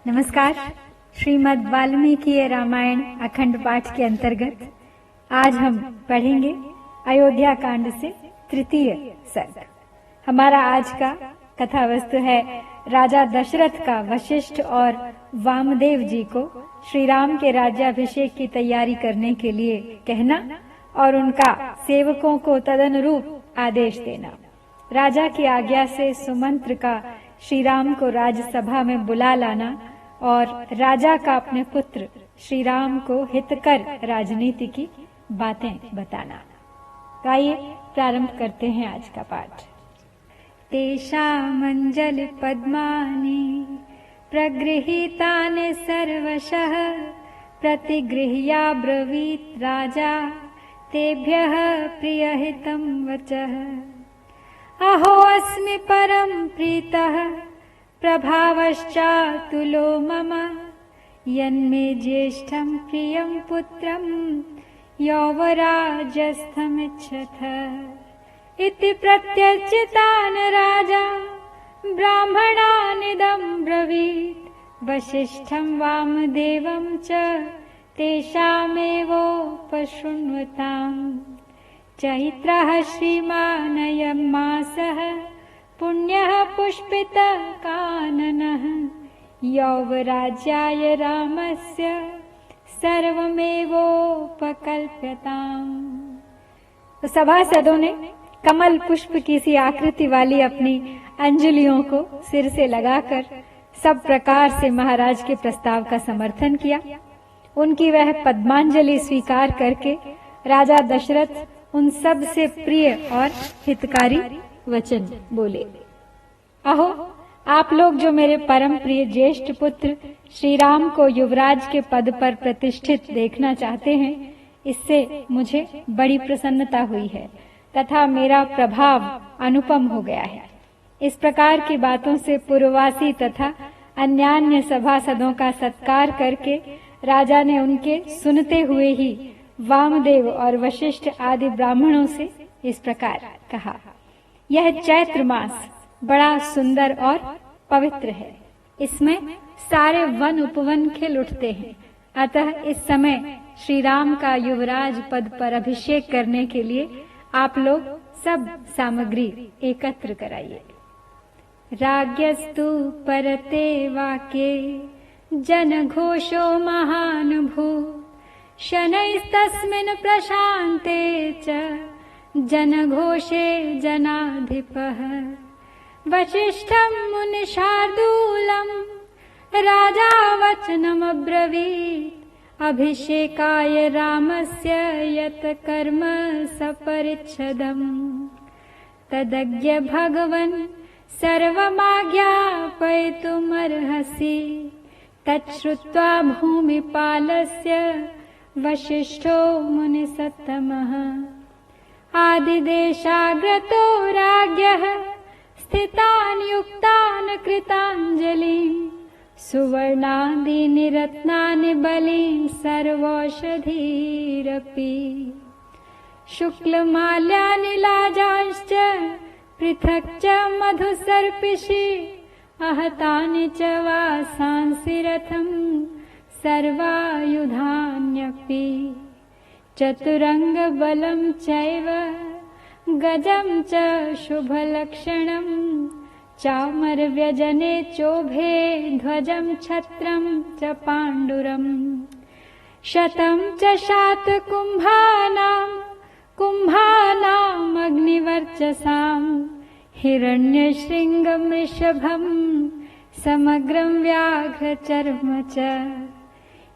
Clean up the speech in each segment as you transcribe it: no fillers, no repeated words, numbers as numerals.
नमस्कार। श्रीमद् वाल्मीकि रामायण अखंड पाठ के अंतर्गत आज हम पढ़ेंगे अयोध्या कांड से तृतीय सर्ग। हमारा आज का कथा वस्तु है राजा दशरथ का वशिष्ठ और वामदेव जी को श्री राम के राज्याभिषेक की तैयारी करने के लिए कहना और उनका सेवकों को तदनुरूप आदेश देना। राजा की आज्ञा से सुमंत्र का श्री राम को राज्यसभा में बुला लाना और राजा का अपने पुत्र श्री राम को हितकर राजनीति की बातें बताना। तो आइए प्रारंभ करते हैं आज का पाठ। तेषामंजलि पद्मानि प्रगृहीतानि सर्वशः प्रतिगृह्याब्रवीत् राजा तेभ्यः प्रियहितं वचः। अहो अस्मि परं प्रीतः प्रभावश्चातुलो मम यन्मे ज्येष्ठं प्रियं पुत्रं यौवराजस्थमिच्छथ। इति प्रत्यर्चितान् राजा ब्राह्मणानिदं ब्रवीत् वसिष्ठं वामदेवं च तेषामेवोपशृण्वताम्। चैत्रः श्रीमानयं मासः पुण्यः पुष्पितः काननः यौवराज्याय रामस्य सर्वमेवोपकल्प्यताम्। तो सभासदों ने कमल पुष्प की सी आकृति वाली अपनी अंजलियों को सिर से लगाकर सब प्रकार से महाराज के प्रस्ताव का समर्थन किया। उनकी वह पद्मांजलि स्वीकार करके राजा दशरथ उन सब से प्रिय और हितकारी वचन बोले। अहो, आप लोग जो मेरे परम प्रिय ज्येष्ठ पुत्र श्री राम को युवराज के पद पर प्रतिष्ठित देखना चाहते हैं, इससे मुझे बड़ी प्रसन्नता हुई है तथा मेरा प्रभाव अनुपम हो गया है। इस प्रकार की बातों से पूर्ववासी तथा अन्यान्य सभासदों का सत्कार करके राजा ने उनके सुनते हुए ही वामदेव और वशिष्ठ आदि ब्राह्मणों से इस प्रकार कहा। यह चैत्र मास बड़ा सुंदर और पवित्र है। इसमें सारे वन उपवन खिल उठते हैं। अतः इस समय श्री राम का युवराज पद पर अभिषेक करने के लिए आप लोग सब सामग्री एकत्र कराइए। राज्ञस्तु परते वाक्ये जनघोषो महान् भूत् शनैस्तस्मिन् प्रशान्ते च जनघोषे जनाधिपः। वसिष्ठं मुनिशार्दूलं राजा वचनमब्रवीत् अभिषेकाय रामस्य यत् कर्म सपरिच्छदम्। तदज्ञ भगवन् सर्वमाज्ञापयितुमर्हसि तच्छ्रुत्वा भूमिपालस्य वसिष्ठो मुनिसत्तमः। आदिदेशाग्रतो राज्ञः स्थितान् युक्तान् कृताञ्जलिं सुवर्णादीनि रत्नानि बलिं सर्वौषधीरपि। शुक्लमाल्यानि लाजांश्च पृथक् च मधुसर्पिषि आहतानि च वासांसि रथं सर्वायुधान्यपि। चतुरंगबलं चैव गजं च शुभलक्षणं चामरव्यजने चोभे ध्वजं छत्रं च पाण्डुरम्। शतं च कुम्भानाम् अग्निवर्चसां हिरण्यशृङ्गमृषभं समग्रं व्याघ्रचर्म च।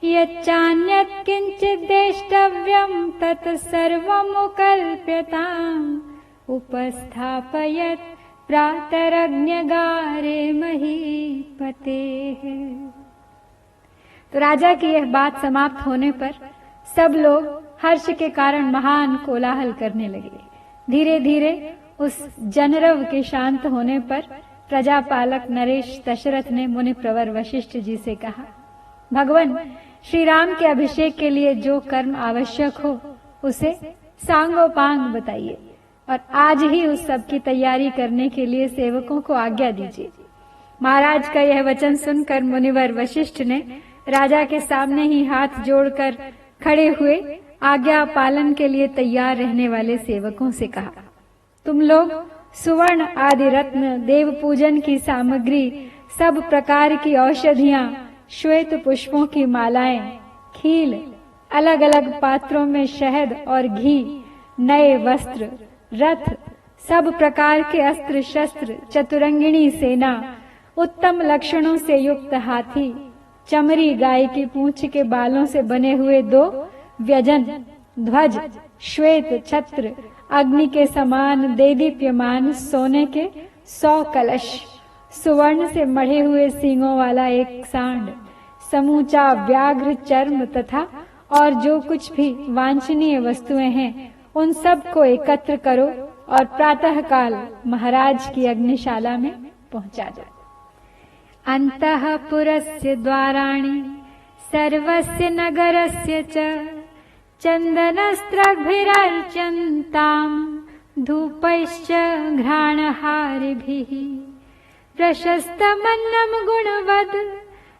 यच्चान्यत् किञ्चित् द्रष्टव्यं तत् सर्वमुपकल्प्यताम् उपस्थापयत् प्रातरग्न्यगारे महीपतेः। तो राजा की यह बात समाप्त होने पर सब लोग हर्ष के कारण महान कोलाहल करने लगे। धीरे धीरे उस जनरव के शांत होने पर प्रजापालक नरेश दशरथ ने मुनि प्रवर वशिष्ठ जी से कहा, भगवान श्री राम के अभिषेक के लिए जो कर्म आवश्यक हो उसे सांगोपांग बताइए और आज ही उस सब की तैयारी करने के लिए सेवकों को आज्ञा दीजिए। महाराज का यह वचन सुनकर मुनिवर वशिष्ठ ने राजा के सामने ही हाथ जोड़कर खड़े हुए आज्ञा पालन के लिए तैयार रहने वाले सेवकों से कहा, तुम लोग सुवर्ण आदि रत्न, देव पूजन की सामग्री, सब प्रकार की औषधियां, श्वेत पुष्पों की मालाएं, खील, अलग अलग पात्रों में शहद और घी, नए वस्त्र, रथ, सब प्रकार के अस्त्र शस्त्र, चतुरंगिणी सेना, उत्तम लक्षणों से युक्त हाथी, चमरी गाय की पूंछ के बालों से बने हुए 2 व्यजन, ध्वज, श्वेत छत्र, अग्नि के समान देदीप्यमान सोने के 100 कलश, सुवर्ण से मढ़े हुए सींगों वाला एक सांड, समूचा व्याघ्र चर्म तथा और जो कुछ भी वांछनीय वस्तुएं हैं उन सब को एकत्र करो और प्रातः काल महाराज की अग्निशाला में पहुंचा दो। अंतःपुरस्य द्वाराणि सर्वस्य नगरस्य च चन्दनस्त्रभिरर्चन्ताम् धूपैश्च घ्राणहारिभिः प्रशस्तमन्नं गुणवद्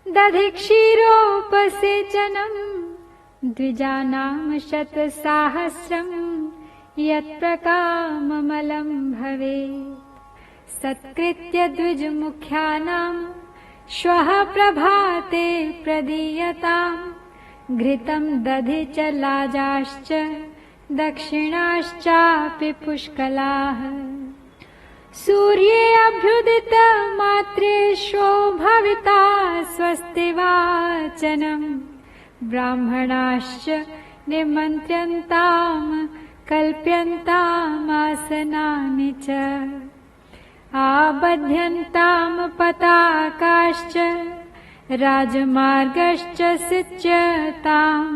दधि क्षीरोपसेचनम् द्विजानां 100 यत्प्रकाममलं भवेत् सत्कृत्य द्विजमुख्यानां श्वः प्रभाते प्रदीयताम् घृतं दधि च लाजाश्च दक्षिणाश्चापि पुष्कलाः सूर्ये अभ्युदित मात्रेष्वो भविता स्वस्ति वाचनम् ब्राह्मणाश्च निमन्त्र्यन्ताम् कल्प्यन्तामासनानि च आबध्यन्ताम् पताकाश्च राजमार्गश्च सिच्यताम्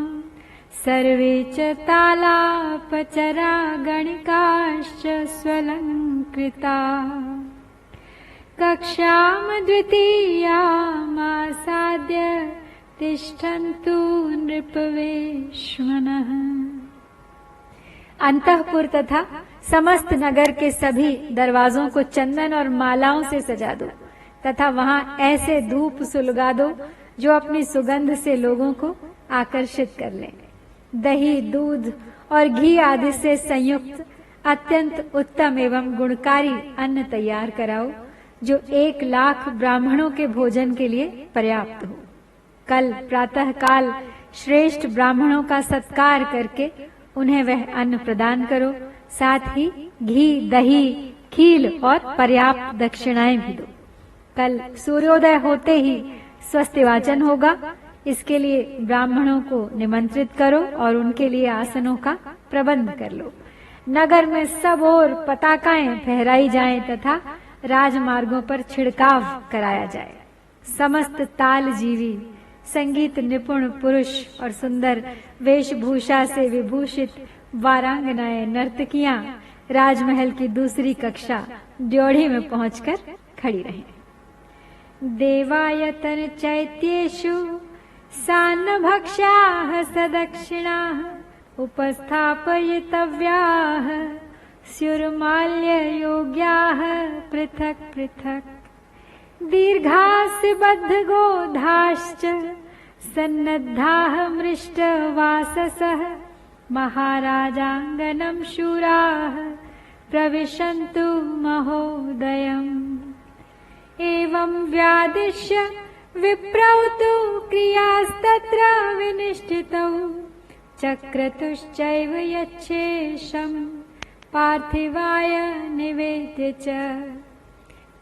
सर्वे च तालापचरा गणिकाश्च स्वलङ्कृताः कक्षां द्वितीयामासाद्य तिष्ठन्तु नृपवेश्मनः। अंतःपुर तथा समस्त नगर के सभी दरवाजों को चंदन और मालाओं से सजा दो तथा वहां ऐसे धूप सुलगा दो जो अपनी सुगंध से लोगों को आकर्षित कर ले। दही, दूध और घी आदि से संयुक्त अत्यंत उत्तम एवं गुणकारी अन्न तैयार कराओ जो 1 लाख ब्राह्मणों के भोजन के लिए पर्याप्त हो। कल प्रातः काल श्रेष्ठ ब्राह्मणों का सत्कार करके उन्हें वह अन्न प्रदान करो, साथ ही घी, दही, खील और पर्याप्त दक्षिणाएं भी दो। कल सूर्योदय होते ही स्वस्ति वाचन होगा, इसके लिए ब्राह्मणों को निमंत्रित करो और उनके लिए आसनों का प्रबंध कर लो। नगर में सब ओर पताकाएं फहराई जाएं तथा राजमार्गों पर छिड़काव कराया जाए। समस्त ताल जीवी, संगीत निपुण पुरुष और सुंदर वेशभूषा से विभूषित वारांगनाएं, नर्तकियां राजमहल की दूसरी कक्षा ड्योढ़ी में पहुंचकर खड़ी रहें। देवायतन चैत्येषु सान्नभक्ष्याः सदक्षिणाः उपस्थापयितव्याः स्युर्माल्ययोग्याः पृथक् पृथक् दीर्घास्यबद्धगोधाश्च सन्नद्धाः मृष्टवाससः महाराजाङ्गनं शूराः प्रविशन्तु महोदयम्। एवं व्यादिश्य विप्रौ तु क्रियास्तत्र विनिष्ठितौ चक्रतुश्चैव यच्छेषम् पार्थिवाय निवेद्य च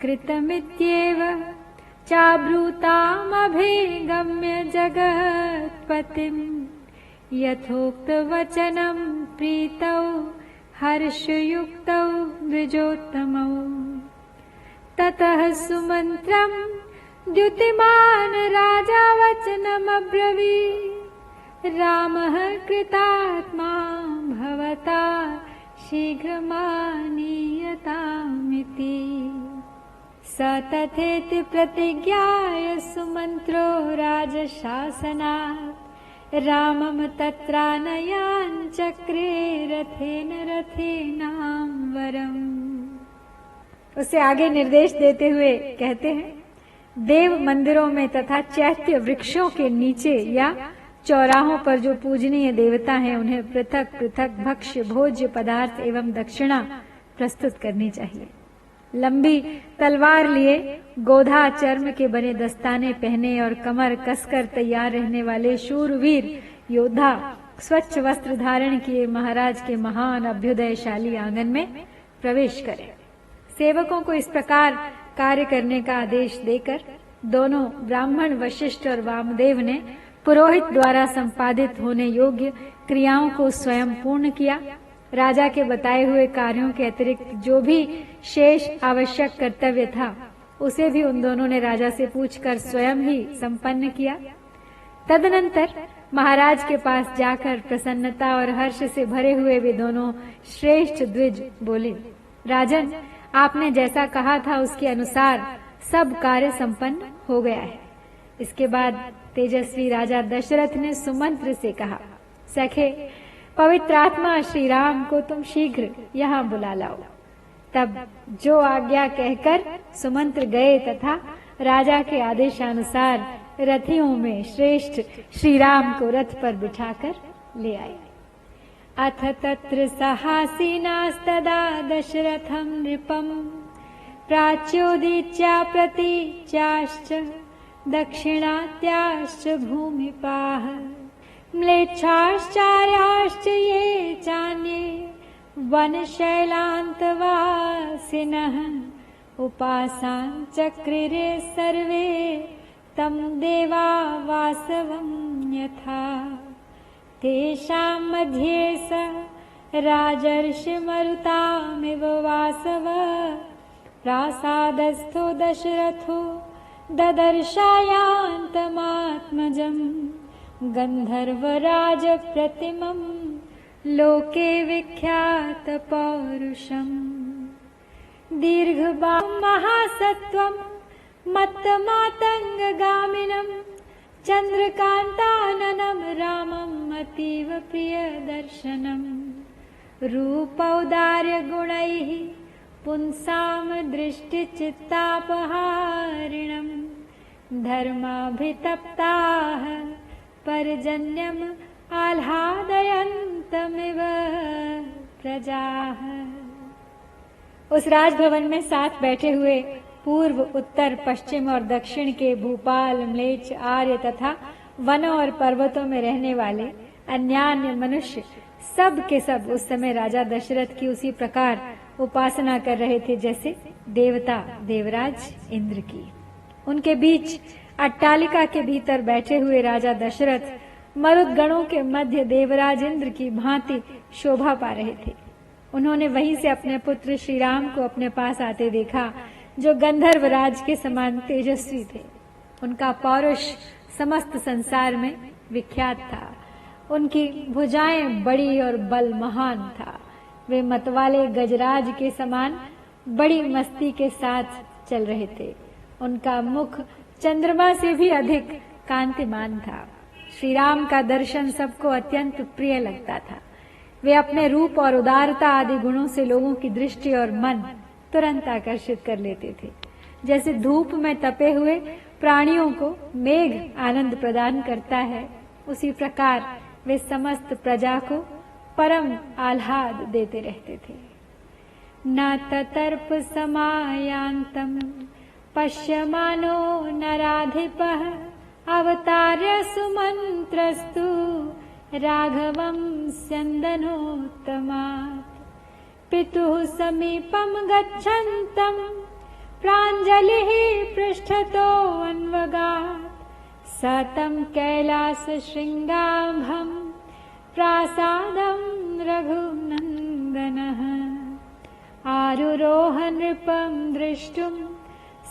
कृतमित्येव चाब्रूतामभिगम्य जगत्पतिम् यथोक्तवचनं प्रीतौ हर्षयुक्तौ द्विजोत्तमौ। ततः सुमन्त्रं द्युतिमान् राजा वचनमब्रवीत् रामः कृतात्मा भवता शीघ्रमानीयतामिति। स तथेति प्रतिज्ञाय सुमन्त्रो राजशासनात् रामं तत्रानयान् चक्रे रथेन रथेनां वरम्। उससे आगे निर्देश देते हुए कहते हैं, देव मंदिरों में तथा चैत्य वृक्षों के नीचे या चौराहों पर जो पूजनीय देवता हैं उन्हें पृथक पृथक भक्ष्य भोज्य पदार्थ एवं दक्षिणा प्रस्तुत करनी चाहिए। लंबी तलवार लिए गोधा चर्म के बने दस्ताने पहने और कमर कसकर तैयार रहने वाले शूरवीर योद्धा स्वच्छ वस्त्र धारण किए महाराज के महान अभ्युदयशाली आंगन में प्रवेश करें। सेवकों को इस प्रकार कार्य करने का आदेश देकर दोनों ब्राह्मण वशिष्ठ और वामदेव ने पुरोहित द्वारा संपादित होने योग्य क्रियाओं को स्वयं पूर्ण किया। राजा के बताए हुए कार्यों के अतिरिक्त जो भी शेष आवश्यक कर्तव्य था उसे भी उन दोनों ने राजा से पूछकर स्वयं ही संपन्न किया। तदनंतर महाराज के पास जाकर प्रसन्नता और हर्ष से भरे हुए वे दोनों श्रेष्ठ द्विज बोले, राजन, आपने जैसा कहा था उसके अनुसार सब कार्य संपन्न हो गया है। इसके बाद तेजस्वी राजा दशरथ ने सुमंत्र से कहा, सखे, पवित्र आत्मा श्री राम को तुम शीघ्र यहाँ बुला लाओ। तब जो आज्ञा कहकर सुमंत्र गए तथा राजा के आदेशानुसार रथियों में श्रेष्ठ श्री राम को रथ पर बिठाकर ले आए। अथ तत्र सहासीनास्तदा दशरथं नृपं प्राच्योदीच्या प्रतीच्याश्च दक्षिणात्याश्च भूमिपाः म्लेच्छाश्चार्याश्च ये चान्ये वनशैलान्तवासिनः उपासाञ्चक्रिरे सर्वे तं देवा वासवं यथा तेषां मध्ये स राजर्षिमरुतामिव वासव प्रासादस्थो दशरथो ददर्शायान्तमात्मजम् गन्धर्वराजप्रतिमं लोके विख्यात पौरुषम् दीर्घबाहुं महासत्त्वं मत्तमातङ्गगामिनं चन्द्रकान्ताननं रामम् अतीव प्रियदर्शनम् रूपौदार्यगुणैः पुंसां दृष्टिचित्तापहारिणम् धर्माभितप्ताः पर्जन्यम् आह्लादयन्तमिव प्रजाः। उस राजभवन में साथ बैठे हुए पूर्व, उत्तर, पश्चिम और दक्षिण के भूपाल, म्लेच्छ, आर्य तथा वनों और पर्वतों में रहने वाले अन्यान्य मनुष्य सब के सब उस समय राजा दशरथ की उसी प्रकार उपासना कर रहे थे जैसे देवता देवराज इंद्र की। उनके बीच अट्टालिका के भीतर बैठे हुए राजा दशरथ मरुदगणों के मध्य देवराज इंद्र की भांति शोभा पा रहे थे। उन्होंने वहीं से अपने पुत्र श्री राम को अपने पास आते देखा, जो गंधर्वराज के समान तेजस्वी थे। उनका पौरुष समस्त संसार में विख्यात था। उनकी भुजाएं बड़ी और बल महान था। वे मतवाले गजराज के समान बड़ी मस्ती के साथ चल रहे थे। उनका मुख चंद्रमा से भी अधिक कांतिमान था। श्री राम का दर्शन सबको अत्यंत प्रिय लगता था। वे अपने रूप और उदारता आदि गुणों से लोगों की दृष्टि और मन तुरंत आकर्षित कर लेते थे। जैसे धूप में तपे हुए प्राणियों को मेघ आनंद प्रदान करता है, उसी प्रकार वे समस्त प्रजा को परम आह्लाद देते रहते थे। न ततर्प समायांतम पश्यमानो नराधिपः अवतार्य सुमंत्रस्तु राघवं स्यन्दनोत्तमात् पितुः समीपं गच्छन्तं प्राञ्जलिः पृष्ठतो अन्वगात् स तं कैलासशृङ्गाभं प्रासादं रघुनन्दनः आरुरोह नृपं द्रष्टुं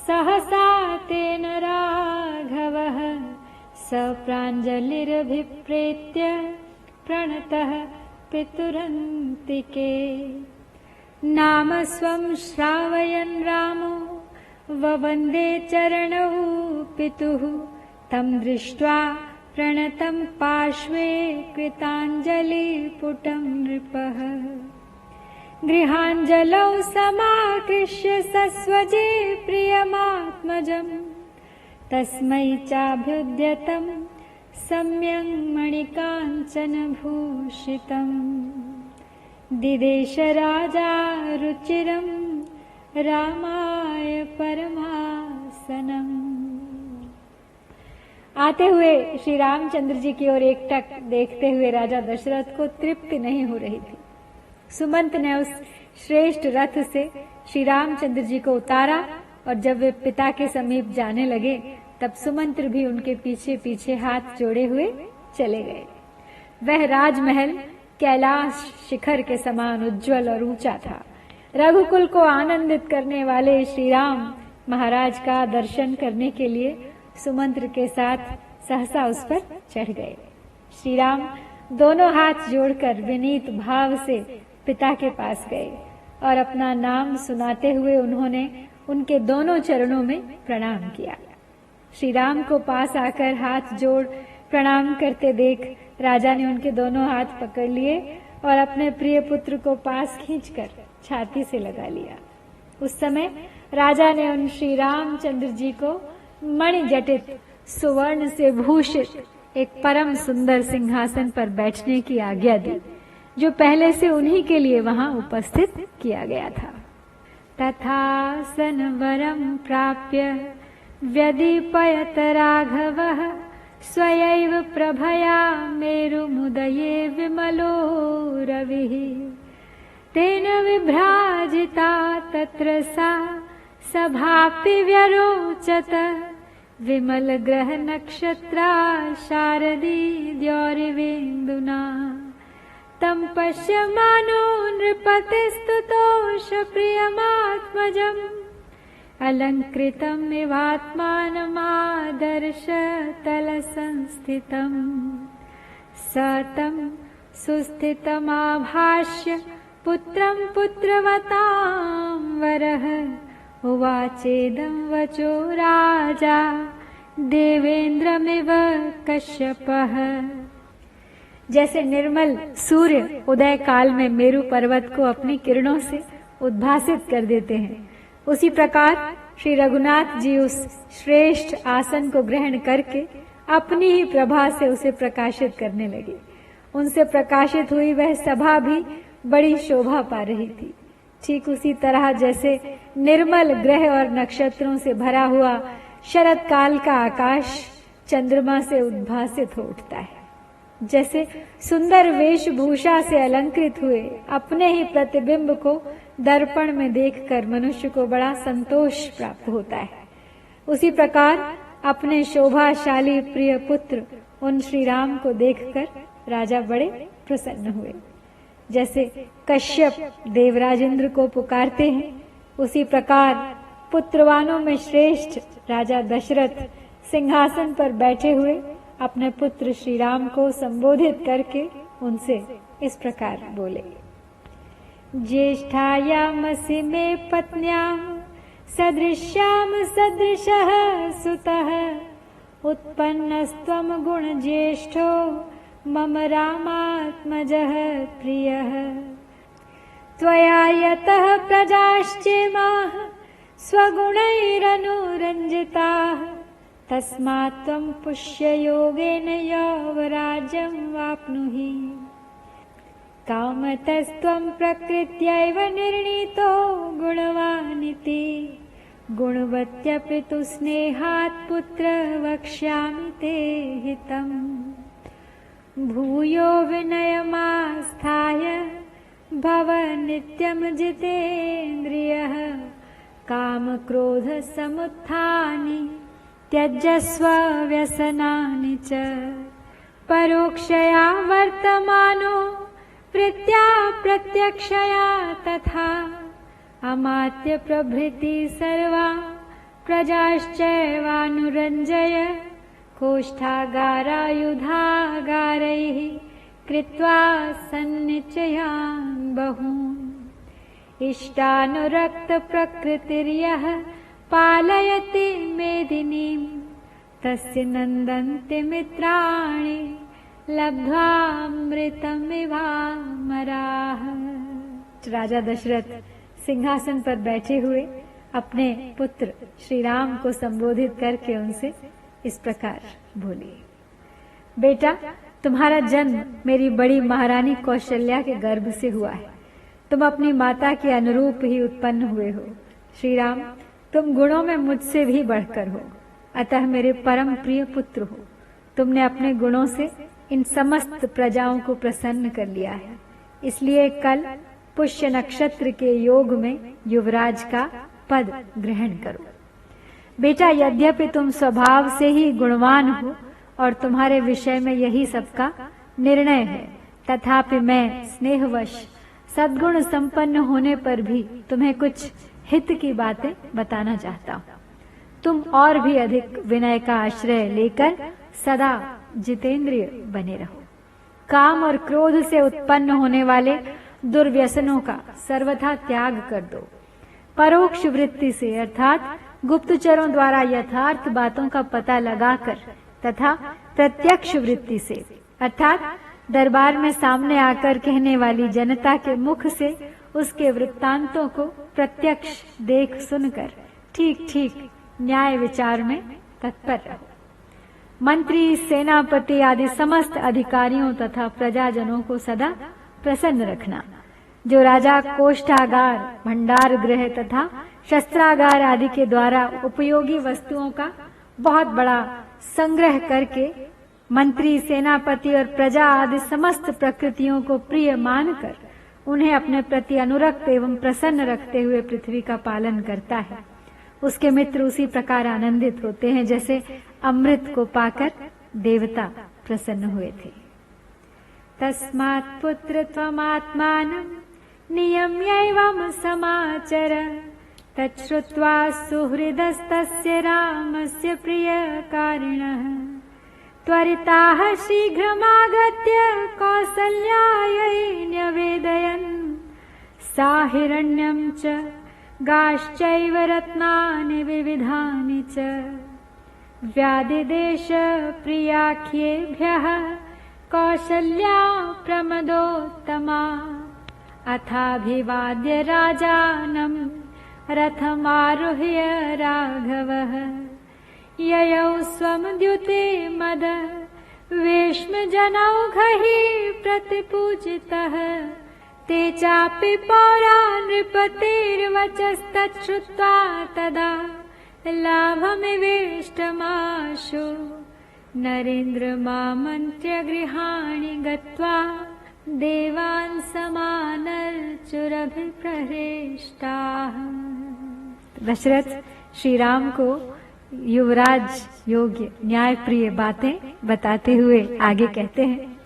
सहसा तेन राघवः स प्राञ्जलिरभिप्रेत्य प्रणतः पितुरन्तिके नाम स्वं श्रावयन् रामो ववन्दे चरणौ पितुः तं दृष्ट्वा प्रणतं पार्श्वे कृताञ्जलिपुटं नृपः गृहाञ्जलौ समाकृष्य सस्वजे प्रियमात्मजम् तस्मै चाभ्युद्यतं सम्यं मणिकाञ्चनभूषितं दिदेश राजा रुचिरं रामाय परमासनम। आते हुए श्री रामचंद्र जी की ओर एकटक देखते हुए राजा दशरथ को तृप्ति नहीं हो रही थी। सुमंत ने उस श्रेष्ठ रथ से श्री रामचंद्र जी को उतारा और जब वे पिता के समीप जाने लगे तब सुमंत्र भी उनके पीछे पीछे हाथ जोड़े हुए चले गए। वह राजमहल कैलाश शिखर के समान उज्जवल और ऊंचा था। रघुकुल को आनंदित करने वाले श्री राम महाराज का दर्शन करने के लिए सुमंत्र के साथ सहसा उस पर चढ़ गए। श्री राम दोनों हाथ जोड़कर विनीत भाव से पिता के पास गए और अपना नाम सुनाते हुए उन्होंने उनके दोनों चरणों में प्रणाम किया। श्री राम को पास आकर हाथ जोड़ प्रणाम करते देख राजा ने उनके दोनों हाथ पकड़ लिए और अपने प्रिय पुत्र को पास खींचकर छाती से लगा लिया। उस समय राजा ने उन श्री रामचंद्र जी को मणि जटित सुवर्ण से भूषित एक परम सुंदर सिंहासन पर बैठने की आज्ञा दी, जो पहले से उन्हीं के लिए वहां उपस्थित किया गया था। तथासन वरम प्राप्य व्यदीपयत राघवः स्वयैव प्रभया मेरुमुदये विमलो रविः तेन विभ्राजिता तत्र सा सभापि व्यरोचत विमल ग्रह नक्षत्रा शारदी द्यौरिवेन्दुना तं पश्यमानो नृपतिस्तुतोष प्रियमात्मजम् अलङ्कृतम् इवात्मानमादर्श तलसंस्थितम् स तं सुस्थितमाभाष्य पुत्रं पुत्रवतां वरः उवाचेदं वचो राजा देवेन्द्रमिव कश्यपः। जैसे निर्मल सूर्य उदय काल में मेरु पर्वत को अपनी किरणों से उद्भासित कर देते हैं, उसी प्रकार श्री रघुनाथ जी उस श्रेष्ठ आसन को ग्रहण करके अपनी ही प्रभा से उसे प्रकाशित करने लगे। उनसे प्रकाशित हुई वह सभा भी बड़ी शोभा पा रही थी। ठीक उसी तरह जैसे निर्मल ग्रह और नक्षत्रों से भरा हुआ शरद काल का आकाश चंद्रमा से उद्भासित हो उठता है, जैसे सुंदर वेशभूषा से अलंकृत हुए अपने ही प्रतिबिंब को दर्पण में देखकर मनुष्य को बड़ा संतोष प्राप्त होता है, उसी प्रकार अपने शोभाशाली प्रिय पुत्र उन श्री राम को देखकर राजा बड़े प्रसन्न हुए। जैसे कश्यप देवराजेंद्र को पुकारते हैं, उसी प्रकार पुत्रवानों में श्रेष्ठ राजा दशरथ सिंहासन पर बैठे हुए अपने पुत्र श्री राम को संबोधित करके उनसे इस प्रकार बोले। ज्येष्ठायामसि मे पत्न्यां सदृश्याम सदृशः सुतः उत्पन्नस्त्वं गुणज्येष्ठो मम रामात्मजः प्रियः त्वया यतः प्रजाश्चेमाः स्वगुणैरनुरञ्जिताः तस्मात् त्वं पुष्ययोगेन यौवराज्यं वाप्नुहि कामतस्त्वं प्रकृत्यैव निर्णीतो गुणवानिति गुणवत्यपि तु स्नेहात् पुत्र वक्ष्यामि ते हितम् भूयो विनयमास्थाय भव नित्यं जितेन्द्रियः कामक्रोधसमुत्थानि त्यजस्व व्यसनानि च परोक्षया वर्तमानो प्रीत्या प्रत्यक्षया तथा अमात्य प्रभृति सर्वा प्रजाश्चैवानुरञ्जय कोष्ठागारायुधागारैः कृत्वा सन्निचयान् बहून् इष्टानुरक्त प्रकृतिर्यः पालयति मेदिनीं तस्य नन्दन्ति मित्राणि लब्ध्वामृतमिवामराः। राजा दशरथ सिंहासन पर बैठे हुए अपने पुत्र श्री राम को संबोधित करके उनसे इस प्रकार बोली, बेटा तुम्हारा जन्म मेरी बड़ी महारानी कौशल्या के गर्भ से हुआ है। तुम अपनी माता के अनुरूप ही उत्पन्न हुए हो। श्री राम, तुम गुणों में मुझसे भी बढ़कर हो, अतः मेरे परम प्रिय पुत्र हो। तुमने अपने गुणों से इन समस्त प्रजाओं को प्रसन्न कर लिया है, इसलिए कल पुष्य नक्षत्र के योग में युवराज का पद ग्रहण करो। बेटा, यद्यपि तुम स्वभाव से ही गुणवान हो और तुम्हारे विषय में यही सबका निर्णय है, तथापि मैं स्नेहवश सद्गुण संपन्न होने पर भी तुम्हें कुछ हित की बातें बताना चाहता हूँ। तुम और भी अधिक विनय का आश्रय लेकर सदा जितेंद्रिय बने रहो। काम और क्रोध से उत्पन्न होने वाले दुर्व्यसनों का सर्वथा त्याग कर दो। परोक्ष वृत्ति से अर्थात गुप्तचरों द्वारा यथार्थ बातों का पता लगाकर तथा प्रत्यक्ष वृत्ति से अर्थात दरबार में सामने आकर कहने वाली जनता के मुख से उसके वृत्तांतों को प्रत्यक्ष देख सुनकर ठीक ठीक न्याय विचार में तत्पर रहो। मंत्री, सेनापति आदि समस्त अधिकारियों तथा प्रजाजनों को सदा प्रसन्न रखना। जो राजा कोष्ठागार, भंडार गृह तथा शस्त्रागार आदि के द्वारा उपयोगी वस्तुओं का बहुत बड़ा संग्रह करके मंत्री, सेनापति और प्रजा आदि समस्त प्रकृतियों को प्रिय मानकर उन्हें अपने प्रति अनुरक्त एवं प्रसन्न रखते हुए पृथ्वी का पालन करता है, उसके मित्र उसी प्रकार आनंदित होते हैं जैसे अमृत को पाकर देवता प्रसन्न हुए थे। तस्मात् पुत्र त्वमात्मानं नियम्यैवं समाचर, तच्छ्रुत्वा सुहृदस्तस्य रामस्य प्रियकारिणः त्वरिताः शीघ्रमागत्य कौसल्यायै न्यवेदयन्, सा हिरण्यं च गाश्चैव रत्नानि विविधानि च व्यादिदेश प्रियाख्येभ्यः कौसल्या प्रमदोत्तमा, अथाभिवाद्य राजानं रथमारुह्य राघवः ययौ स्वं द्युते मद वेश्मजनौघैः प्रतिपूजितः, ते चापि पौरा नृपतेर्वचस्तच्छ्रुत्वा तदा लाभमिवेष्टमाशु, नरेन्द्रमामन्त्र्य गृहाणि गत्वा देवान् समानर्चुरभिप्रहृष्टाः। दशरथ श्री राम को युवराज योग्य न्याय प्रिय बातें बताते हुए आगे कहते हैं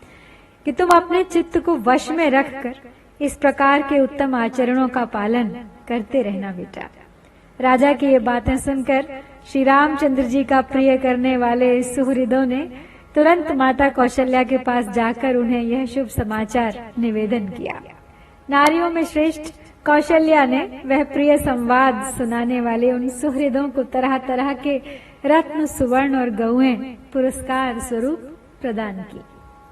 कि तुम अपने चित्त को वश में रखकर इस प्रकार के उत्तम आचरणों का पालन करते रहना बेटा। राजा की ये बातें सुनकर श्री रामचंद्र जी का प्रिय करने वाले सुहृदों ने तुरंत माता कौशल्या के पास जाकर उन्हें यह शुभ समाचार निवेदन किया। नारियों में श्रेष्ठ कौशल्या ने वह प्रिय संवाद सुनाने वाले उन सुहृदों को तरह तरह के रत्न, सुवर्ण और गौएं पुरस्कार स्वरूप प्रदान की।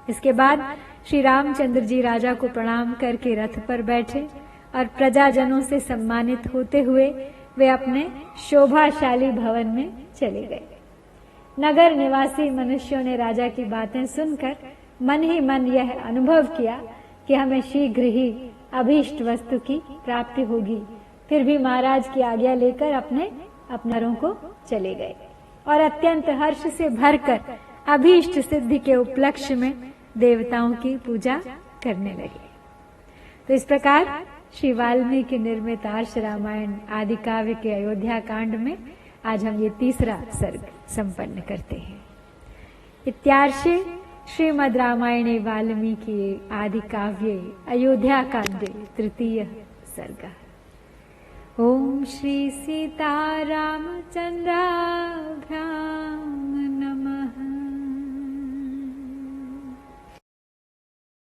इसके बाद श्री रामचंद्र जी राजा को प्रणाम करके रथ पर बैठे और प्रजाजनों से सम्मानित होते हुए वे अपने शोभाशाली भवन में चले गए। नगर निवासी मनुष्यों ने राजा की बातें सुनकर मन ही मन यह अनुभव किया कि हमें शीघ्र ही अभीष्ट वस्तु की प्राप्ति होगी। फिर भी महाराज की आज्ञा लेकर अपने अपनरों को चले गए और अत्यंत हर्ष से भरकर अभीष्ट सिद्धि के उपलक्ष्य में देवताओं की पूजा करने लगे। तो इस प्रकार श्री वाल्मीकि निर्मित आर्ष रामायण आदि काव्य के अयोध्या कांड में आज हम ये तीसरा सर्ग संपन्न करते हैं। इत्यार्षे श्रीमद् रामायणे वाल्मीकि आदि काव्ये अयोध्या कांडे तृतीय सर्ग। ओम श्री सीता रामचंद्राभ्याम्